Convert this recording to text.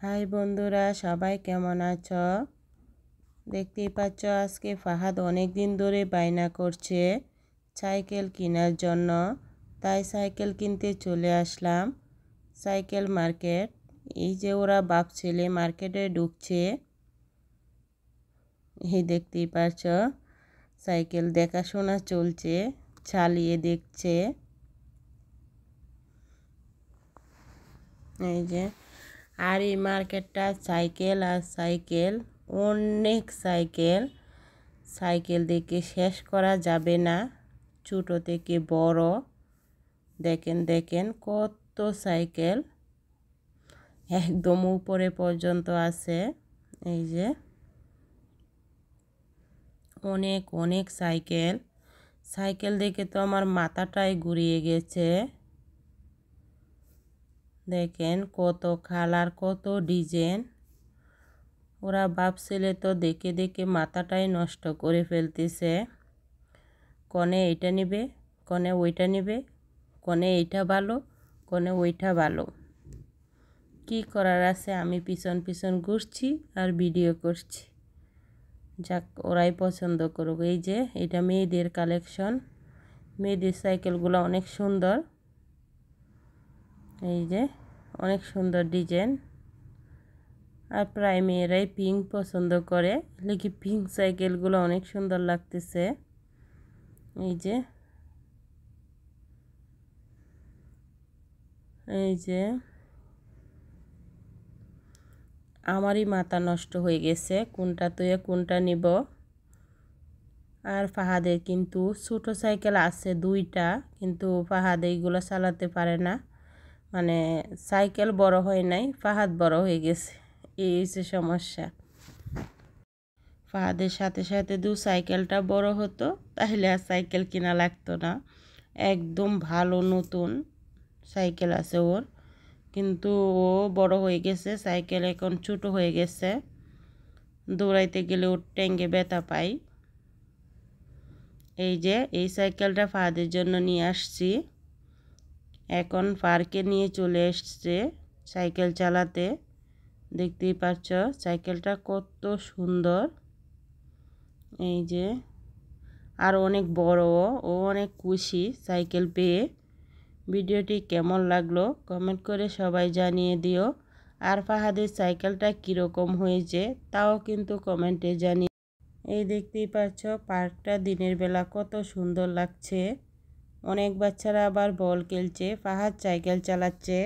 High বন্ধুরা, সবাই কেমন আছো? দেখতেই পাচ্ছ আজকে ফাহাদ অনেক দিন ধরে বায়না করছে সাইকেল কেনার জন্য। তাই সাইকেল কিনতে চলে আসলাম সাইকেল মার্কেট। এই যে ওরা বাপ ছেলে মার্কেটে ঢুকছে, এই দেখতেই পাচ্ছ সাইকেল দেখাশোনা চলছে, চালিয়ে দেখছে। এই যে আর এই মার্কেটটা সাইকেল আর সাইকেল, অনেক সাইকেল। সাইকেল দেখে শেষ করা যাবে না, ছোট থেকে বড়। দেখেন দেখেন কত সাইকেল, একদম উপরে পর্যন্ত আছে। এই যে অনেক অনেক সাইকেল। সাইকেল দেখে তো আমার মাথাটাই ঘুরিয়ে গেছে। দেখেন কত কালার, কত ডিজাইন। ওরা বাপ ছেলে তো দেখে দেখে মাথাটাই নষ্ট করে ফেলতেছে। কনে এটা নেবে, কনে ওইটা নেবে, কনে এইটা ভালো, কনে ওইটা ভালো। কি করার আছে, আমি পিছন পিছন ঘুরছি আর ভিডিও করছি। যাক, ওরাই পছন্দ করুক। এই যে এটা মেয়েদের কালেকশন, মেয়েদের সাইকেলগুলো অনেক সুন্দর। এই যে অনেক সুন্দর ডিজাইন। আর প্রায় মেয়েরাই পিঙ্ক পছন্দ করে, লেকি পিঙ্ক সাইকেলগুলো অনেক সুন্দর লাগতেছে। এই যে আমারই মাথা নষ্ট হয়ে গেছে কোনটা তুই কোনটা নিব। আর ফাহাদের কিন্তু ছোটো সাইকেল আছে দুইটা, কিন্তু ফাহাদ এইগুলো চালাতে পারে না। মানে সাইকেল বড় হয় নাই, ফাহাদ বড় হয়ে গেছে, এই হচ্ছে সমস্যা। ফাহাদের সাথে সাথে সাইকেলটা বড় হতো, তাহলে আর সাইকেল কিনা লাগতো না। একদম ভালো নতুন সাইকেল আছে ওর, কিন্তু ও বড় হয়ে গেছে, সাইকেল এখন ছোট হয়ে গেছে। দৌড়াইতে গেলে ওর ট্যাঙ্গে ব্যথা পাই। এই যে এই সাইকেলটা ফাহাদের জন্য নিয়ে আসছি। এখন পার্কে নিয়ে চলে এসছে সাইকেল চালাতে। দেখতেই পাচ্ছ সাইকেলটা কত সুন্দর। এই যে আর অনেক বড়, ও অনেক খুশি সাইকেল পেয়ে। ভিডিওটি কেমন লাগলো কমেন্ট করে সবাই জানিয়ে দিও। আর ফাহাদের সাইকেলটা কীরকম হয়েছে তাও কিন্তু কমেন্টে জানিয়ে। এই দেখতেই পাচ্ছ পার্কটা দিনের বেলা কত সুন্দর লাগছে। অনেক বাচ্চারা আবার বল খেলছে, ফাহাদ সাইকেল চালাচ্ছে।